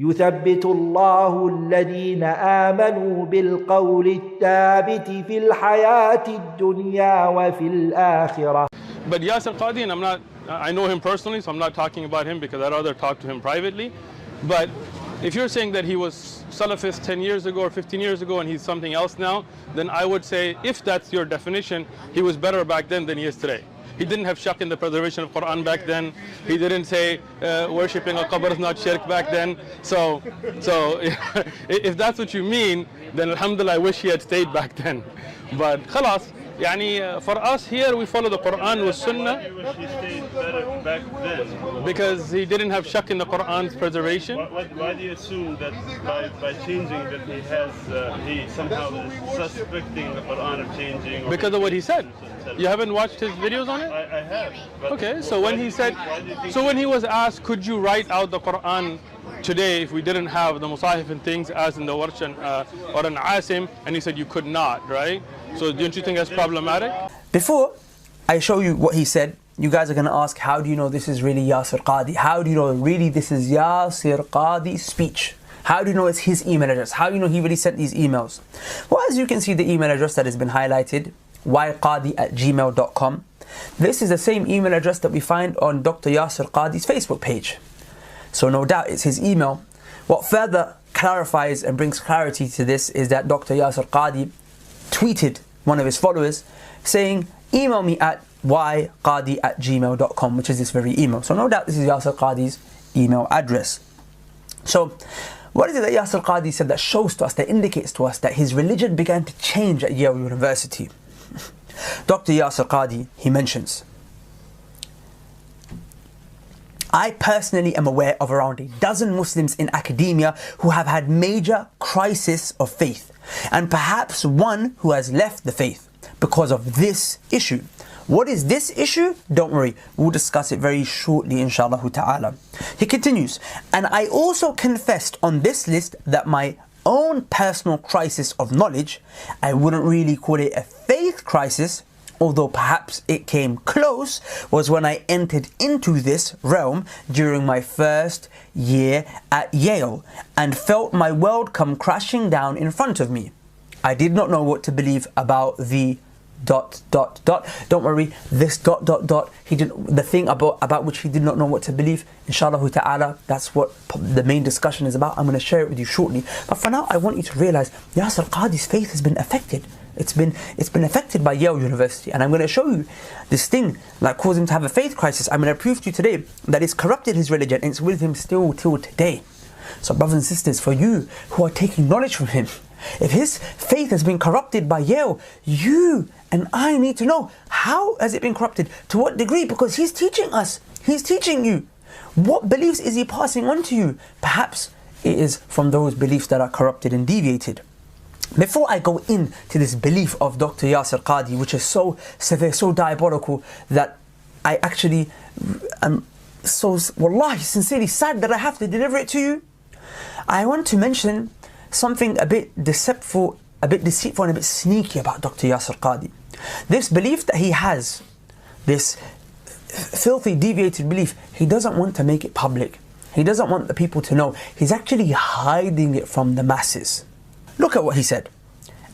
يثبت الله الذين آمنوا بالقول الثابت في الحياة الدنيا وفي الآخرة. But Yasir Qadhi, and I know him personally, so I'm not talking about him because I'd rather talk to him privately. But if you're saying that he was Salafist 10 years ago or 15 years ago and he's something else now, then I would say, if that's your definition, he was better back then than he is today. He didn't have shak in the preservation of Quran back then. He didn't say worshipping a qabr is not shirk back then. So if that's what you mean, then alhamdulillah, I wish he had stayed back then. But khalas, for us here, we follow the Quran with Sunnah. Why wish he stayed better back then? Because he didn't have shak in the Quran's preservation. Why do you assume that by changing that he somehow is suspecting the Quran of changing? Because of what he said. You haven't watched his videos on it? I have. Okay, so when he was asked, could you write out the Quran today if we didn't have the Musahif and things as in the Warsh or an Asim, and he said you could not, right? So don't you think that's problematic? Before I show you what he said, you guys are going to ask, how do you know this is really Yasir Qadhi? How do you know really this is Yasir Qadhi's speech? How do you know it's his email address? How do you know he really sent these emails? Well, as you can see, the email address that has been highlighted, yqadhi@gmail.com. This is the same email address that we find on Dr. Yasir Qadhi's Facebook page. So no doubt it's his email. What further clarifies and brings clarity to this is that Dr. Yasir Qadhi tweeted one of his followers saying, email me at yqadhi@gmail.com, which is this very email. So no doubt this is Yasir Qadhi's email address. So what is it that Yasir Qadhi said that shows to us, that indicates to us that his religion began to change at Yale University? Dr. Yasir Qadhi, he mentions, I personally am aware of around a dozen Muslims in academia who have had major crisis of faith, and perhaps one who has left the faith because of this issue. What is this issue? Don't worry, we'll discuss it very shortly, inshallah ta'ala. He continues, and I also confessed on this list that my own personal crisis of knowledge, I wouldn't really call it a faith crisis, although perhaps it came close, was when I entered into this realm during my first year at Yale and felt my world come crashing down in front of me. I did not know what to believe about the ... Don't worry, this ... he didn't, the thing about which he did not know what to believe, inshallah ta'ala, that's what the main discussion is about. I'm going to share it with you shortly. But for now, I want you to realize Yasir Qadhi's faith has been affected. It's been affected by Yale University, and I'm going to show you this thing that caused him to have a faith crisis. I'm going to prove to you today that it's corrupted his religion, and it's with him still till today. So brothers and sisters, for you who are taking knowledge from him, if his faith has been corrupted by Yale, you and I need to know, how has it been corrupted? To what degree? Because he's teaching us. He's teaching you. What beliefs is he passing on to you? Perhaps it is from those beliefs that are corrupted and deviated. Before I go into this belief of Dr. Yasir Qadhi, which is so severe, so diabolical, that I actually am so, wallahi, sincerely sad that I have to deliver it to you, I want to mention something a bit deceitful and a bit sneaky about Dr. Yasir Qadhi. This belief that he has, this filthy, deviated belief, he doesn't want to make it public. He doesn't want the people to know. He's actually hiding it from the masses. Look at what he said.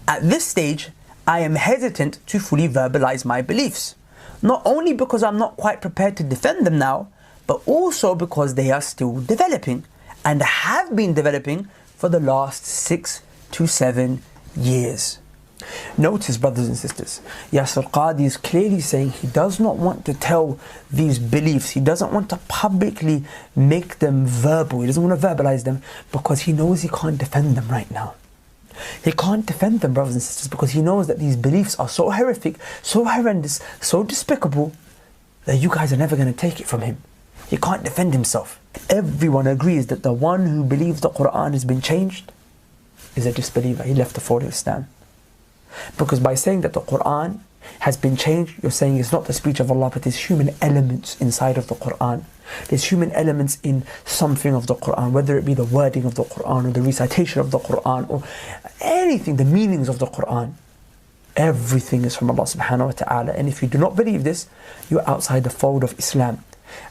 At this stage, I am hesitant to fully verbalize my beliefs. Not only because I'm not quite prepared to defend them now, but also because they are still developing and have been developing for the last 6 to 7 years. Notice, brothers and sisters, Yasir Qadhi is clearly saying he does not want to tell these beliefs. He doesn't want to publicly make them verbal. He doesn't want to verbalize them because he knows he can't defend them right now. He can't defend them, brothers and sisters, because he knows that these beliefs are so horrific, so horrendous, so despicable that you guys are never going to take it from him. He can't defend himself. Everyone agrees that the one who believes the Quran has been changed is a disbeliever. He left the fold of Islam. Because by saying that the Quran has been changed, you're saying it's not the speech of Allah, but there's human elements inside of the Quran. There's human elements in something of the Quran, whether it be the wording of the Quran or the recitation of the Quran or anything, the meanings of the Quran. Everything is from Allah subhanahu wa ta'ala. And if you do not believe this, you're outside the fold of Islam.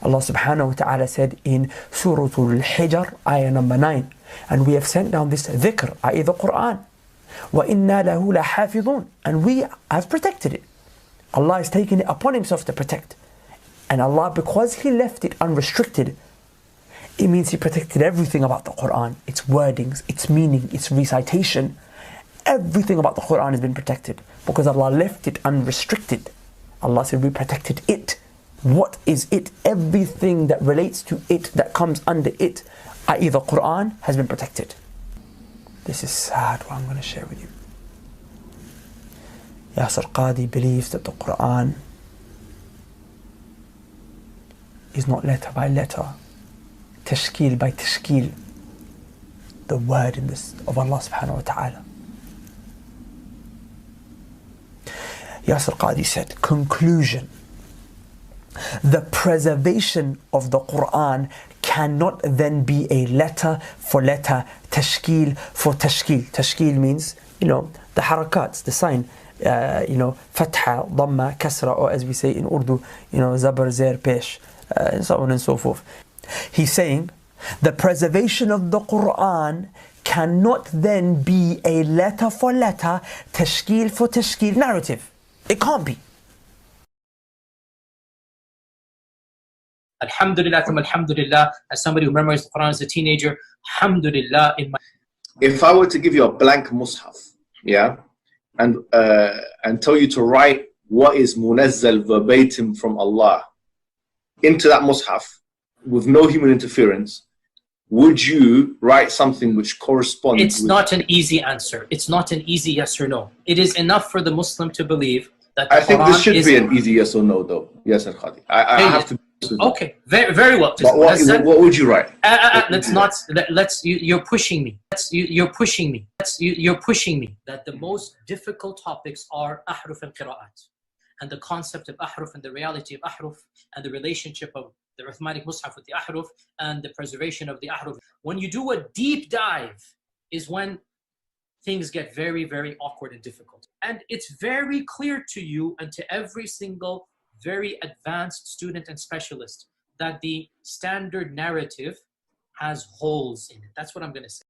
Allah subhanahu wa ta'ala said in Surah Al-Hijr, ayah number 9, and we have sent down this dhikr, i.e. the Quran, وَإِنَّا لَهُ لَحَافِظُونَ, and we have protected it. Allah is taking it upon Himself to protect. And Allah, because He left it unrestricted, it means He protected everything about the Quran, its wordings, its meaning, its recitation. Everything about the Quran has been protected because Allah left it unrestricted. Allah said we protected it. What is it? Everything that relates to it, that comes under it, i.e. the Quran, has been protected. This is sad what I'm going to share with you. Yasir Qadhi believes that the Quran is not letter by letter, tashkil by tashkil, the word in this of Allah subhanahu wa ta'ala. Yasir Qadhi said, conclusion: the preservation of the Quran cannot then be a letter for letter, tashkil for tashkil. Tashkil means, the harakats, the sign, fatha, dhamma, kasra, or as we say in Urdu, zabar, zer, pesh, and so on and so forth. He's saying the preservation of the Quran cannot then be a letter for letter, tashkil for tashkil narrative. It can't be. Alhamdulillah, alhamdulillah, as somebody who memorized the Quran as a teenager, alhamdulillah. If I were to give you a blank mushaf, yeah, and tell you to write what is munazzal verbatim from Allah into that mushaf with no human interference, would you write something which corresponds? It's not an easy answer. It's not an easy yes or no. It is enough for the Muslim to believe that the I think Quran this should be an easy yes or no, though. Yes, Qadhi. I have to. Okay, very well. What would you write? You're pushing me. You're pushing me. You're pushing me. That the most difficult topics are ahruf and qira'at, and the concept of ahruf and the reality of ahruf and the relationship of the Uthmanic Mus'haf with the ahruf and the preservation of the ahruf. When you do a deep dive is when things get very, very awkward and difficult. And it's very clear to you and to every single very advanced student and specialist that the standard narrative has holes in it. That's what I'm going to say.